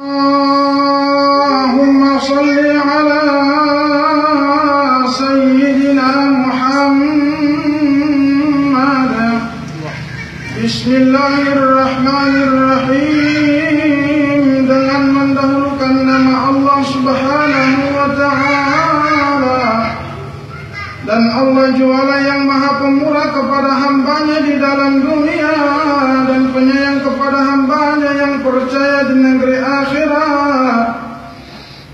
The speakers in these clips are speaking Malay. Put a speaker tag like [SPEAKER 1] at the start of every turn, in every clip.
[SPEAKER 1] Allahumma salli ala Sayyidina Muhammad. Bismillahirrahmanirrahim. Dengan mendahulukan nama Allah Subhanahu wa ta'ala. Dan Allah juala yang maha pemurah kepada hambanya di dalam dunia dan penyayang kepada hambanya yang percaya di negeri akhirat.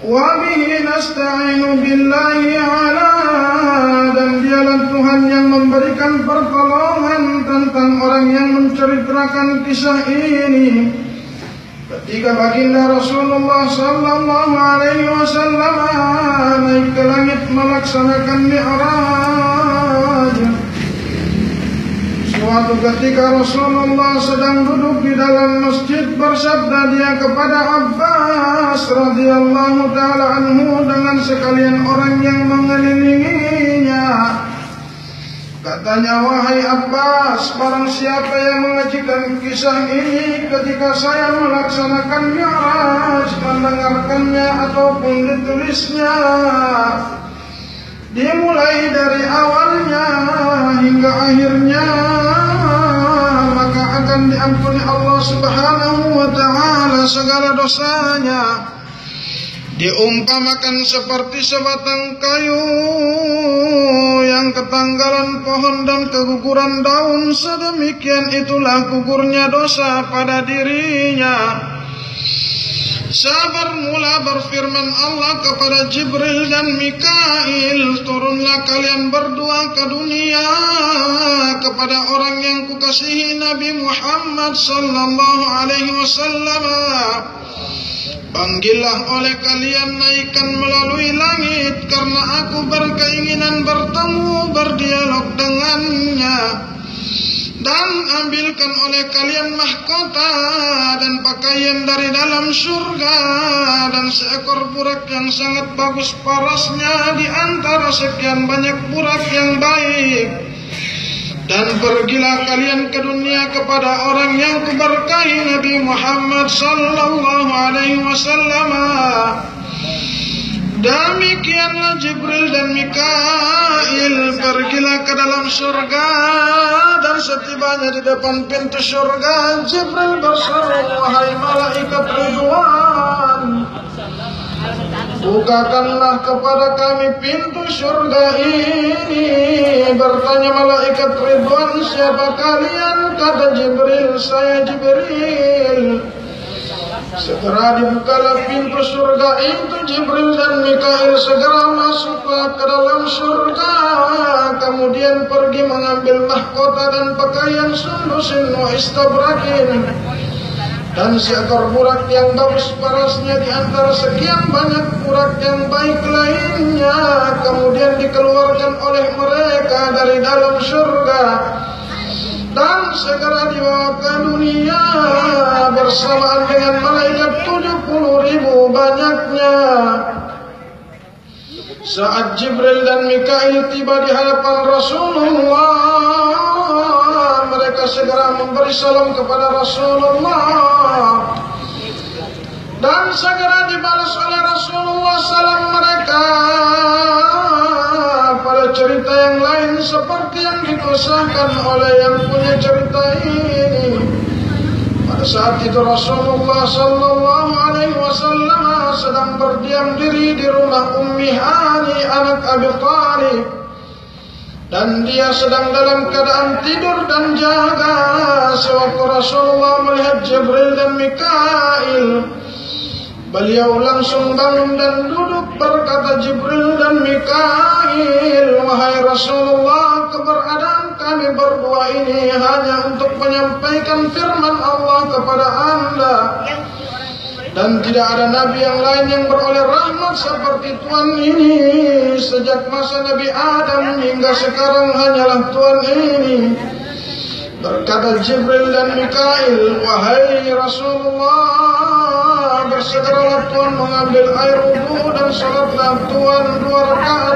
[SPEAKER 1] Wa bihi nasta'inu billahi ala, dan dialah Tuhan yang memberikan pertolongan tentang orang yang menceritakan kisah ini. Ketika baginda Rasulullah sallallahu alaihi wasallam naik ke langit melaksanakan Mi'raj. Suatu ketika Rasulullah sedang duduk di dalam masjid, bersabda dia kepada Abbas radhiyallahu taala anhu dengan sekalian orang yang mengelilinginya. Katanya, wahai Abbas, barang siapa yang mengajikan kisah ini ketika saya melaksanakan Mi'raj, mendengarkannya ataupun ditulisnya, dimulai dari awalnya hingga akhirnya, maka akan diampuni Allah Subhanahu wa ta'ala segala dosanya. Diumpamakan seperti sebatang kayu yang ketanggalan pohon dan keguguran daun, sedemikian itulah gugurnya dosa pada dirinya. Sabar mula berfirman Allah kepada Jibril dan Mikail, turunlah kalian berdua ke dunia kepada orang yang kukasihi, Nabi Muhammad sallallahu alaihi wasallam. Panggillah oleh kalian, naikkan melalui langit, karena aku berkeinginan bertemu, berdialog dengannya. Dan ambilkan oleh kalian mahkota dan pakaian dari dalam surga, dan seekor burak yang sangat bagus parasnya di antara sekian banyak burak yang baik. Dan pergilah kalian ke dunia kepada orang yang kuberkahi, Nabi Muhammad sallallahu alaihi wasallam. Demikianlah Jibril dan Mikail pergilah ke dalam surga, dan setibanya di depan pintu surga, Jibril berseru, wahai malaikat Ridwan, bukakanlah kepada kami pintu surga ini. Bertanya malaikat Ridwan, siapa kalian? Kata Jibril, saya Jibril. Segera dibukalah pintu surga itu, Jibril dan Mikail segera masuklah ke dalam surga, kemudian pergi mengambil mahkota dan pakaian sundusin wa istabrakin, dan seekor burak yang bagus parasnya di antara sekian banyak burak yang baik lainnya, kemudian dikeluarkan oleh mereka dari dalam surga dan segera dibawa ke dunia bersamaan dengan malaikat 70.000 banyaknya. Saat Jibril dan Mikail tiba di hadapan Rasulullah, mereka segera memberi salam kepada Rasulullah, dan segera dibalas oleh Rasulullah salam mereka pada cerita yang lain seperti yang dikisahkan oleh yang punya cerita ini. Pada saat itu Rasulullah sallallahu alaihi wasallam sedang berdiam diri di rumah Ummi Hani anak Abi Thalib, dan dia sedang dalam keadaan tidur dan jaga. Sewaktu Rasulullah melihat Jibril dan Mikail, beliau langsung bangun dan duduk. Berkata Jibril dan Mikail, wahai Rasulullah, keberadaan kami berdua ini hanya untuk menyampaikan firman Allah kepada Anda, dan tidak ada nabi yang lain yang beroleh rahmat seperti Tuhan ini. Sejak masa Nabi Adam hingga sekarang hanyalah Tuhan ini. Berkata Jibril dan Mikail, wahai Rasulullah, bersegeralah Tuhan mengambil air wudu dan salatlah Tuhan 2 rakaat